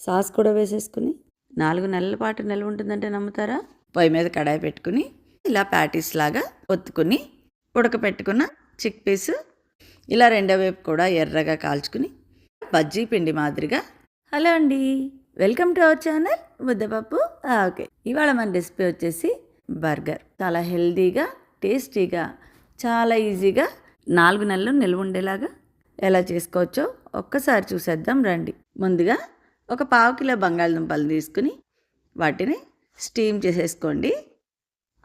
Sauce కూడా వేసేసుకుని 4 నెలల పాటు నిల్వ ఉంటుందంటే నమ్ముతారా? పొయ్యి మీద కడాయి పెట్టుకుని ఇలా ప్యాటీస్ లాగా ఒత్తుకుని ఉడకపెట్టుకున్న చిక్ పీస్ ఇలా రెండో వైపు కూడా ఎర్రగా కాల్చుకుని బజ్జీ పిండి మాదిరిగా. హలో అండి, వెల్కమ్ టు అవర్ ఛానల్ ముద్దపప్పు. ఓకే, ఇవాళ మన రెసిపీ వచ్చేసి బర్గర్. చాలా హెల్దీగా, టేస్టీగా, చాలా ఈజీగా 4 నెలలు నిల్వ ఉండేలాగా ఎలా చేసుకోవచ్చో ఒక్కసారి చూసేద్దాం రండి. ముందుగా ఒక 1/2 కిలో బంగాళదుంపలు తీసుకుని వాటిని స్టీమ్ చేసేసుకోండి.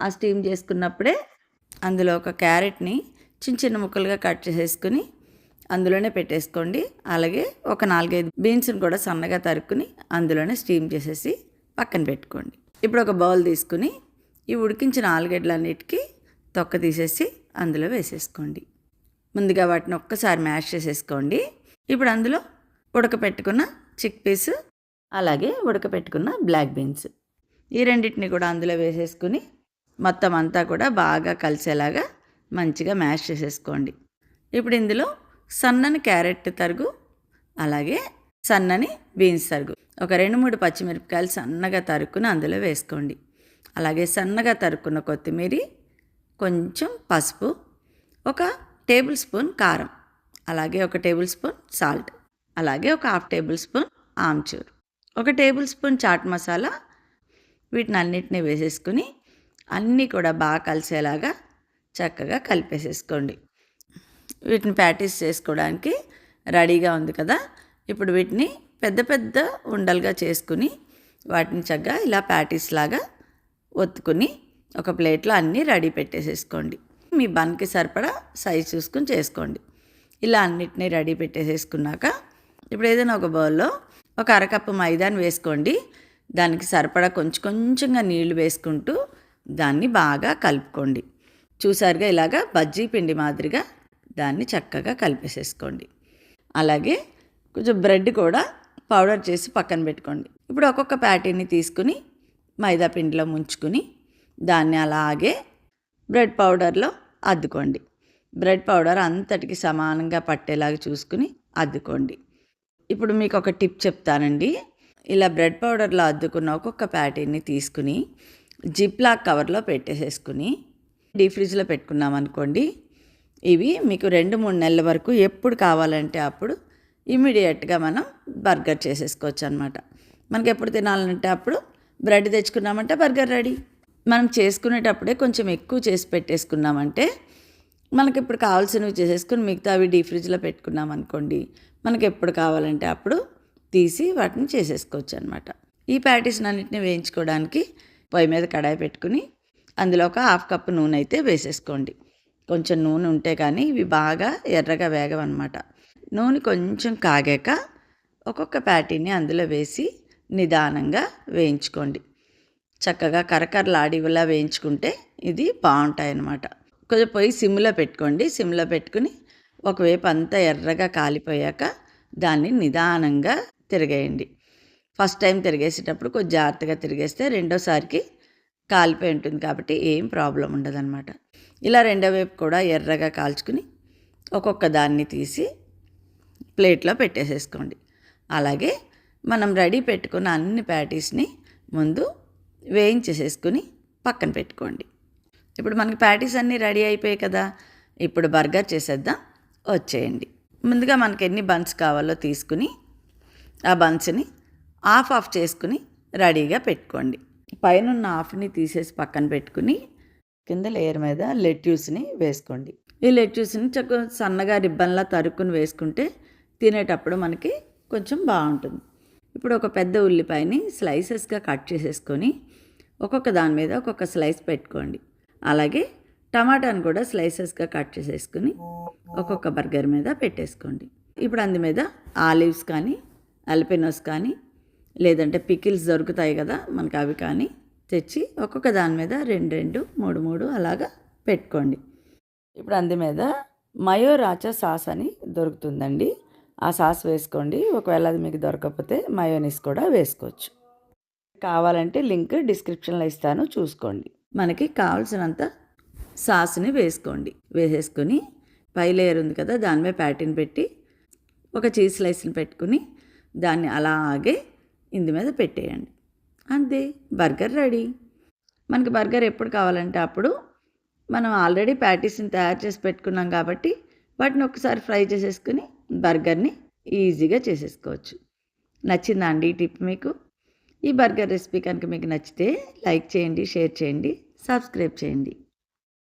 ఆ స్టీమ్ చేసుకున్నప్పుడే అందులో ఒక క్యారెట్ని చిన్న చిన్న ముక్కలుగా కట్ చేసేసుకుని అందులోనే పెట్టేసుకోండి. అలాగే ఒక 4-5 బీన్స్ని కూడా సన్నగా తరుక్కుని అందులోనే స్టీమ్ చేసేసి పక్కన పెట్టుకోండి. ఇప్పుడు ఒక బౌల్ తీసుకుని ఈ ఉడికించిన ఆలుగడ్డలన్నిటికీ తొక్క తీసేసి అందులో వేసేసుకోండి. ముందుగా వాటిని ఒక్కసారి మ్యాష్ చేసేసుకోండి. ఇప్పుడు అందులో ఉడకపెట్టుకున్న చిక్ పీస్, అలాగే ఉడకపెట్టుకున్న బ్లాక్ బీన్స్, ఈ రెండింటిని కూడా అందులో వేసేసుకుని మొత్తం అంతా కూడా బాగా కలిసేలాగా మంచిగా మ్యాష్ చేసేసుకోండి. ఇప్పుడు ఇందులో సన్నని క్యారెట్ తరుగు, అలాగే సన్నని బీన్స్ తరుగు, ఒక 2-3 పచ్చిమిరపకాయలు సన్నగా తరుక్కుని అందులో వేసుకోండి. అలాగే సన్నగా తరుక్కున్న కొత్తిమీర, కొంచెం పసుపు, ఒక టేబుల్ స్పూన్ కారం, అలాగే ఒక టేబుల్ స్పూన్ సాల్ట్, అలాగే ఒక 1/2 టేబుల్ స్పూన్ ఆమ్చూర్, ఒక టేబుల్ స్పూన్ చాట్ మసాలా, వీటిని అన్నిటినీ వేసేసుకుని అన్నీ కూడా బాగా కలిసేలాగా చక్కగా కలిపేసేసుకోండి. వీటిని ప్యాటీస్ చేసుకోవడానికి రెడీగా ఉంది కదా. ఇప్పుడు వీటిని పెద్ద పెద్ద ఉండలుగా చేసుకుని వాటిని చక్కగా ఇలా ప్యాటీస్ లాగా ఒత్తుకుని ఒక ప్లేట్లో అన్నీ రెడీ పెట్టేసేసుకోండి. మీ బన్కి సరిపడా సైజ్ చూసుకుని చేసుకోండి. ఇలా అన్నిటినీ రెడీ పెట్టేసేసుకున్నాక ఇప్పుడు ఏదైనా ఒక బౌల్లో ఒక 1/2 కప్పు మైదాని వేసుకోండి. దానికి సరిపడా కొంచెం కొంచెంగా నీళ్లు వేసుకుంటూ దాన్ని బాగా కలుపుకోండి. చూసారుగా, ఇలాగా బజ్జీ పిండి మాదిరిగా దాన్ని చక్కగా కలిపేసేసుకోండి. అలాగే కొంచెం బ్రెడ్ కూడా పౌడర్ చేసి పక్కన పెట్టుకోండి. ఇప్పుడు ఒక్కొక్క ప్యాటీని తీసుకుని మైదా పిండిలో ముంచుకుని దాన్ని అలాగే బ్రెడ్ పౌడర్లో అద్దుకోండి. బ్రెడ్ పౌడర్ అంతటికి సమానంగా పట్టేలాగా చూసుకుని అద్దుకోండి. ఇప్పుడు మీకు ఒక టిప్ చెప్తానండి. ఇలా బ్రెడ్ పౌడర్లో అద్దుకున్న ఒక్కొక్క ప్యాటీని తీసుకుని జిప్లాక్ కవర్లో పెట్టేసేసుకుని డీప్ ఫ్రిడ్జ్లో పెట్టుకున్నామనుకోండి, ఇవి మీకు 2-3 నెలల వరకు ఎప్పుడు కావాలంటే అప్పుడు ఇమీడియట్గా మనం బర్గర్ చేసేసుకోవచ్చు అనమాట. మనకి ఎప్పుడు తినాలంటే అప్పుడు బ్రెడ్ తెచ్చుకున్నామంటే బర్గర్ రెడీ. మనం చేసుకునేటప్పుడే కొంచెం ఎక్కువ చేసి పెట్టేసుకున్నామంటే మనకి ఇప్పుడు కావాల్సినవి చేసేసుకుని మిగతా అవి డీప్ ఫ్రిడ్జ్లో పెట్టుకున్నాం అనుకోండి, మనకి ఎప్పుడు కావాలంటే అప్పుడు తీసి వాటిని చేసేసుకోవచ్చు అనమాట. ఈ ప్యాటీస్ని అన్నింటినీ వేయించుకోవడానికి పొయ్యి మీద కడాయి పెట్టుకుని అందులో ఒక 1/2 కప్పు నూనె అయితే వేసేసుకోండి. కొంచెం నూనె ఉంటే కానీ ఇవి బాగా ఎర్రగా వేగవన్నమాట. నూనె కొంచెం కాగాక ఒక్కొక్క ప్యాటీని అందులో వేసి నిదానంగా వేయించుకోండి. చక్కగా కరకరలాడిలా వేయించుకుంటే ఇది బాగుంటాయి అన్నమాట. కొంచెం పొయ్యి సిమ్లో పెట్టుకోండి. సిమ్లో పెట్టుకుని ఒకవైపు అంతా ఎర్రగా కాలిపోయాక దాన్ని నిదానంగా తిరిగేయండి. ఫస్ట్ టైం తిరిగేసేటప్పుడు కొంచెం జాగ్రత్తగా తిరిగేస్తే రెండోసారికి కాలిపోయి ఉంటుంది కాబట్టి ఏం ప్రాబ్లం ఉండదన్నమాట. ఇలా రెండో వైపు కూడా ఎర్రగా కాల్చుకుని ఒక్కొక్క దాన్ని తీసి ప్లేట్లో పెట్టేసేసుకోండి. అలాగే మనం రెడీ పెట్టుకున్న అన్ని ప్యాటీస్ని ముందు వేయించేసేసుకుని పక్కన పెట్టుకోండి. ఇప్పుడు మనకి ప్యాటీస్ అన్నీ రెడీ అయిపోయాయి కదా. ఇప్పుడు బర్గర్ చేసేద్దాం, వచ్చేయండి. ముందుగా మనకి ఎన్ని బన్స్ కావాలో తీసుకుని ఆ బన్స్ని ఆఫ్ చేసుకుని రెడీగా పెట్టుకోండి. పైన ఉన్న హాఫ్ని తీసేసి పక్కన పెట్టుకుని కింద లేయర్ మీద లెట్యూస్ని వేసుకోండి. ఈ లెట్యూస్ని చక్కగా సన్నగా రిబ్బన్లా తరుక్కుని వేసుకుంటే తినేటప్పుడు మనకి కొంచెం బాగుంటుంది. ఇప్పుడు ఒక పెద్ద ఉల్లిపాయని స్లైసెస్గా కట్ చేసేసుకొని ఒక్కొక్క దాని మీద ఒక్కొక్క స్లైస్ పెట్టుకోండి. అలాగే టమాటాను కూడా స్లైసెస్గా కట్ చేసేసుకుని ఒక్కొక్క బర్గర్ మీద పెట్టేసుకోండి. ఇప్పుడు అందు మీద ఆలివ్స్ కానీ అల్పినోస్ కానీ లేదంటే పికిల్స్ దొరుకుతాయి కదా మనకి, అవి కానీ తెచ్చి ఒక్కొక్క దాని మీద 2-2, 3-3 అలాగా పెట్టుకోండి. ఇప్పుడు అందు మీద మయో రాచా సాస్ అని దొరుకుతుందండి, ఆ సాస్ వేసుకోండి. ఒకవేళ అది మీకు దొరకకపోతే మయోనీస్ కూడా వేసుకోవచ్చు. కావాలంటే లింక్ డిస్క్రిప్షన్లో ఇస్తాను, చూసుకోండి. మనకి కావాల్సినంత సాస్ని వేసుకోండి. వేసేసుకొని పై లేయర్ ఉంది కదా దాని మీద ప్యాటీని పెట్టి ఒక చీజ్ స్లైస్ని పెట్టుకుని దాన్ని అలాగే ఇందు మీద పెట్టేయండి. అంతే, బర్గర్ రెడీ. మనకి బర్గర్ ఎప్పుడు కావాలంటే అప్పుడు మనం ఆల్రెడీ ప్యాటీస్ని తయారు చేసి పెట్టుకున్నాం కాబట్టి వాటిని ఒకసారి ఫ్రై చేసేసుకుని బర్గర్ని ఈజీగా చేసేసుకోవచ్చు. నచ్చిందా అండి ఈ టిప్ మీకు? ఈ బర్గర్ రెసిపీ కనుక మీకు నచ్చితే లైక్ చేయండి, షేర్ చేయండి, సబ్స్క్రైబ్ చేయండి.